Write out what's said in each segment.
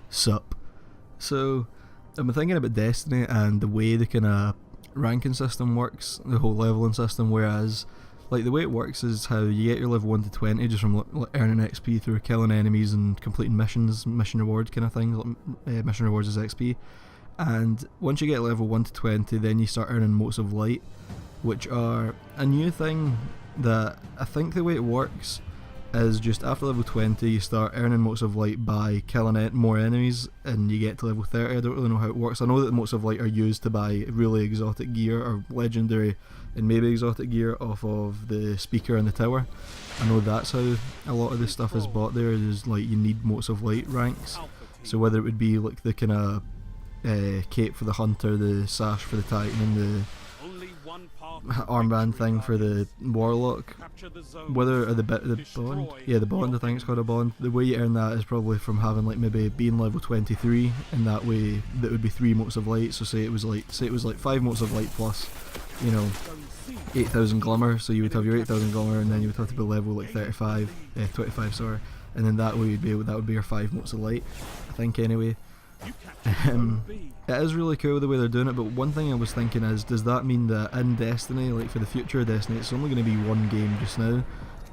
Sup. So, I've been thinking about Destiny and the way the kind of ranking system works, the whole leveling system, whereas, like, the way it works is how you get your level 1 to 20 just from earning XP through killing enemies and completing missions, mission reward kind of things, mission rewards is XP. And once you get level 1 to 20, then you start earning Motes of Light, which are a new thing that I think the way it works is just after level 20 you start earning Motes of Light by killing more enemies and you get to level 30. I don't really know how it works. I know that the Motes of Light are used to buy really exotic gear or legendary and maybe exotic gear off of the speaker and the tower. I know that's how a lot of this stuff is bought there, is like you need Motes of Light ranks. So whether it would be like the kind of cape for the hunter, the sash for the titan, and the armband thing for the warlock, whether the bond, yeah, the bond, I think it's called a bond. The way you earn that is probably from having like maybe being level 23, and that way that would be 3 Motes of Light. So say it was like 5 Motes of Light plus, you know, 8,000 glimmer. So you would have your 8,000 glimmer, and then you would have to be level like 25, sorry, and then that way that would be your 5 Motes of Light, I think anyway. It is really cool the way they're doing it, but one thing I was thinking is, does that mean that in Destiny, like for the future of Destiny, it's only going to be one game just now?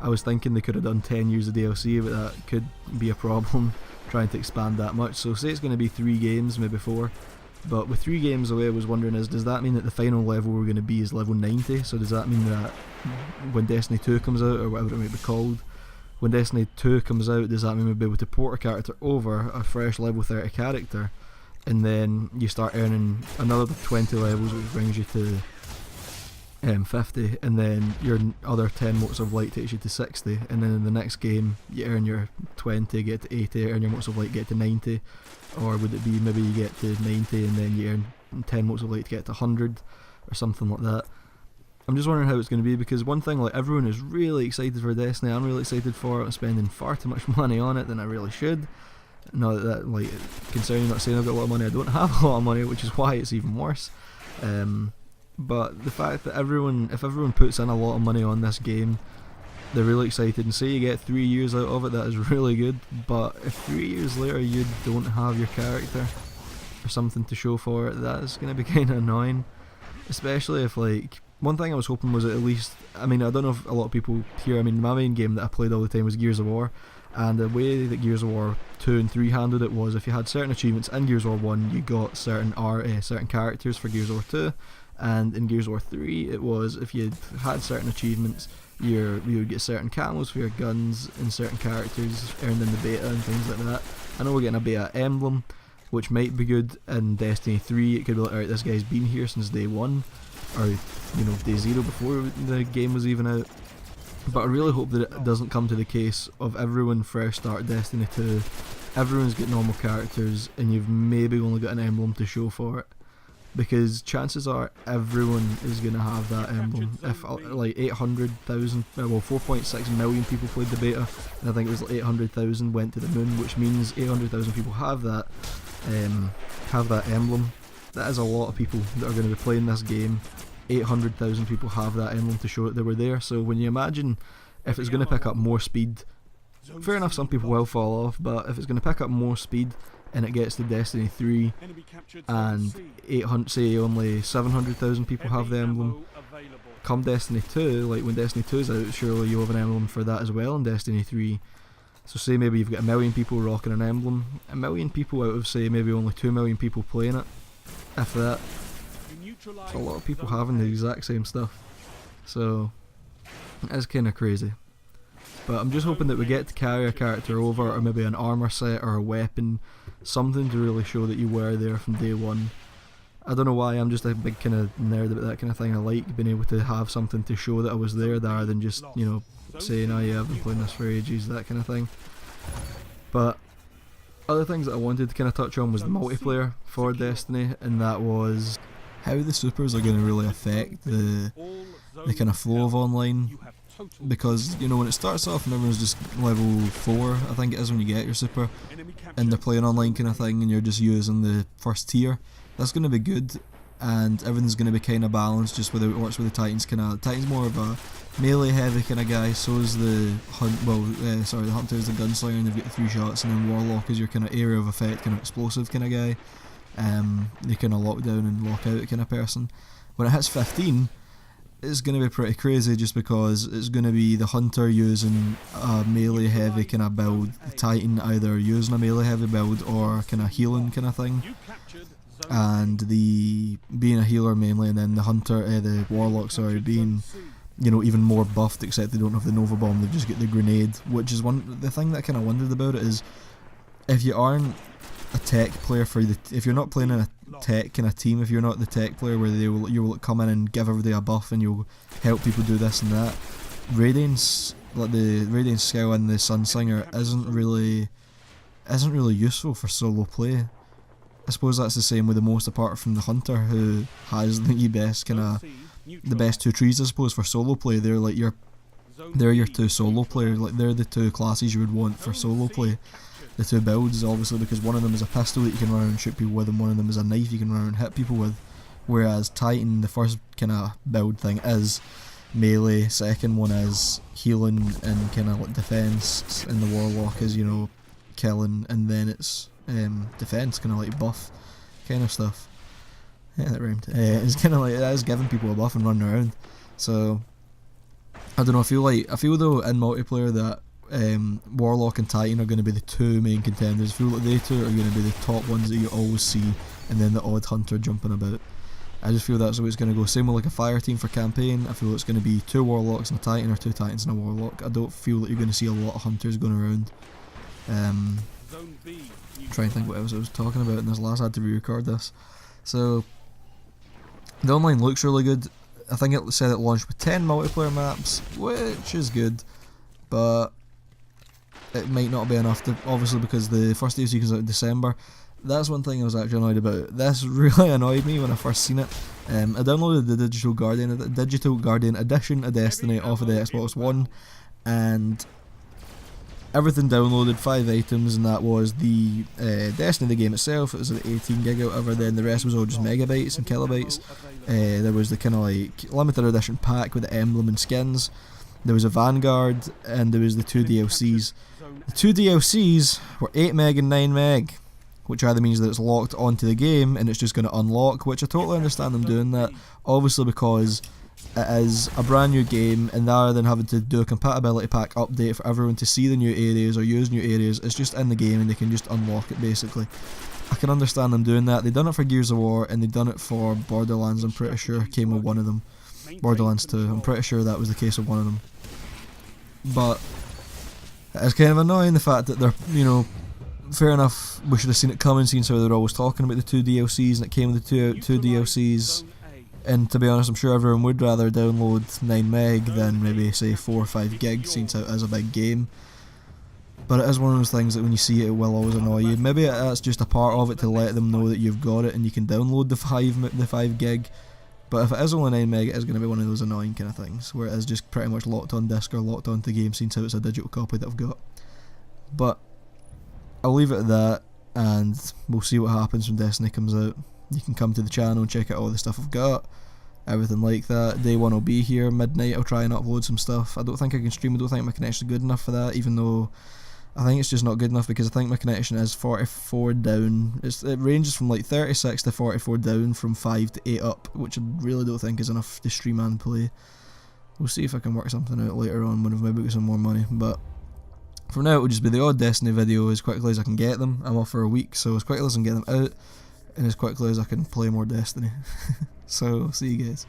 I was thinking they could have done 10 years of DLC, but that could be a problem trying to expand that much. So say it's going to be 3 games, maybe 4, but with 3 games away, I was wondering is, does that mean that the final level we're going to be is level 90? So does that mean that when Destiny 2 comes out, or whatever it might be called, when Destiny 2 comes out, does that mean we'll be able to port a character over, a fresh level 30 character, and then you start earning another 20 levels, which brings you to 50, and then your other 10 Motes of Light takes you to 60, and then in the next game you earn your 20, get to 80, earn your Motes of Light, get to 90, or would it be maybe you get to 90 and then you earn 10 Motes of Light to get to 100, or something like that. I'm just wondering how it's going to be, because one thing, like, everyone is really excited for Destiny. I'm really excited for it. I'm spending far too much money on it than I really should. Not that, like, concerning, not saying I've got a lot of money, I don't have a lot of money, which is why it's even worse. But the fact that if everyone puts in a lot of money on this game, they're really excited, and say you get 3 years out of it, that is really good. But if 3 years later you don't have your character or something to show for it, that is going to be kind of annoying. Especially if, like, one thing I was hoping was at least, I mean, I don't know if a lot of people here, I mean, my main game that I played all the time was Gears of War, and the way that Gears of War 2 and 3 handled it was, if you had certain achievements in Gears of War 1, you got certain characters for Gears of War 2, and in Gears of War 3 it was, if you had certain achievements, you would get certain camos for your guns and certain characters earned in the beta and things like that. I know we're getting a beta emblem, which might be good in Destiny 3. It could be like, alright, this guy's been here since day 1, or, you know, day 0 before the game was even out. But I really hope that it doesn't come to the case of everyone fresh start Destiny 2, everyone's got normal characters, and you've maybe only got an emblem to show for it. Because chances are everyone is going to have that emblem. If like 800,000, well, 4.6 million people played the beta, and I think it was like 800,000 went to the moon, which means 800,000 people have that emblem. That is a lot of people that are going to be playing this game. 800,000 people have that emblem to show that they were there. So when you imagine if it's going to pick up more speed, fair enough, some people will fall off, but if it's going to pick up more speed and it gets to Destiny 3 and 800, say only 700,000 people have the emblem, come Destiny 2, like when Destiny 2 is out, surely you'll have an emblem for that as well in Destiny 3. So say maybe you've got 1 million people rocking an emblem, 1 million people out of say maybe only 2 million people playing it, if that. It's a lot of people having the exact same stuff, so it is kind of crazy. But I'm just hoping that we get to carry a character over, or maybe an armor set or a weapon, something to really show that you were there from day 1. I don't know why, I'm just a big kind of nerd about that kind of thing. I like being able to have something to show that I was there rather than just, you know, saying, oh yeah, I've been playing this for ages, that kind of thing. But other things that I wanted to kind of touch on was the multiplayer for Destiny, and that was how the supers are going to really affect the kind of flow of online. Because, you know, when it starts off and everyone's just level 4, I think it is when you get your super, and they're playing online kind of thing, and you're just using the first tier, that's going to be good and everything's going to be kind of balanced just with how it works with the Titans. Titan's more of a melee heavy kind of guy, so is the the Hunter is the gunslinger, and they've got the 3 shots, and then Warlock is your kind of area of effect, kind of explosive kind of guy. They kind of lock down and lock out kind of person. When it hits 15, it's going to be pretty crazy, just because it's going to be the Hunter using a melee heavy kind of build, the Titan either using a melee heavy build or kind of healing kind of thing, and the being a healer mainly, and then the Warlock, being, you know, even more buffed, except they don't have the Nova Bomb, they just get the grenade, which is the thing that I kind of wondered about it is, if you aren't a tech player if you're not playing in a tech kind of team, if you're not the tech player where you will come in and give everybody a buff and you'll help people do this and that, Radiance, like the Radiance skill in the Sunslinger isn't really useful for solo play. I suppose that's the same with the most, apart from the Hunter, who has the best the best 2 trees, I suppose, for solo play. They're like your 2 solo players, like they're the 2 classes you would want for solo play. The 2 builds, obviously, because one of them is a pistol that you can run around and shoot people with, and one of them is a knife you can run around and hit people with. Whereas Titan, the first kind of build thing is melee, second one is healing and kind of like defense, and the Warlock is, you know, killing, and then it's defense, kind of like buff kind of stuff. Yeah, that rhymed. It's kind of like, that is giving people a buff and running around. So I don't know, I feel though in multiplayer that Warlock and Titan are going to be the 2 main contenders. I feel like they 2 are going to be the top ones that you always see, and then the odd Hunter jumping about. I just feel that's the way it's going to go. Same with like a fire team for campaign, I feel it's going to be 2 Warlocks and a Titan, or 2 Titans and a Warlock. I don't feel that you're going to see a lot of Hunters going around. Trying to think what else I was talking about in this last, I had to re-record this. So the online looks really good. I think it said it launched with 10 multiplayer maps, which is good, but it might not be enough, obviously, because the first DLC comes out in December. That's one thing I was actually annoyed about. This really annoyed me when I first seen it. I downloaded the Digital Guardian Edition of Destiny off of the Xbox One, and everything downloaded, 5 items, and that was the Destiny, the game itself. It was at 18 gig or whatever, then the rest was all just megabytes and kilobytes. There was the kind of like limited edition pack with the emblem and skins. There was a Vanguard, and there was the 2 DLCs. The 2 DLCs were 8 meg and 9 meg, which either means that it's locked onto the game and it's just going to unlock, which I totally understand them doing that, obviously, because it is a brand new game, and rather than having to do a compatibility pack update for everyone to see the new areas or use new areas, it's just in the game and they can just unlock it basically. I can understand them doing that. They've done it for Gears of War, and they've done it for Borderlands, I'm pretty sure came with one of them. Borderlands 2, I'm pretty sure that was the case of one of them. But it's kind of annoying, the fact that they're, you know, fair enough, we should have seen it coming, seeing so they're always talking about the 2 DLCs, and it came with the two DLCs, and to be honest, I'm sure everyone would rather download 9 meg than maybe say 4 or 5 gig, since it is a big game. But it is one of those things that when you see it, it will always annoy you. Maybe that's just a part of it to let them know that you've got it and you can download the 5 gig. But if it is only 9 meg, it is going to be one of those annoying kind of things, where it is just pretty much locked on disc or locked onto the game, since how it's a digital copy that I've got. But I'll leave it at that, and we'll see what happens when Destiny comes out. You can come to the channel and check out all the stuff I've got, everything like that. Day 1 will be here, midnight I'll try and upload some stuff. I don't think I can stream, I don't think my connection is good enough for that, even though I think it's just not good enough, because I think my connection is 44 down. It ranges from like 36 to 44 down, from 5 to 8 up, which I really don't think is enough to stream and play. We'll see if I can work something out later on when I've maybe got some more money, but for now it will just be the odd Destiny video as quickly as I can get them. I'm off for a week, so as quickly as I can get them out, and as quickly as I can play more Destiny. So, see you guys.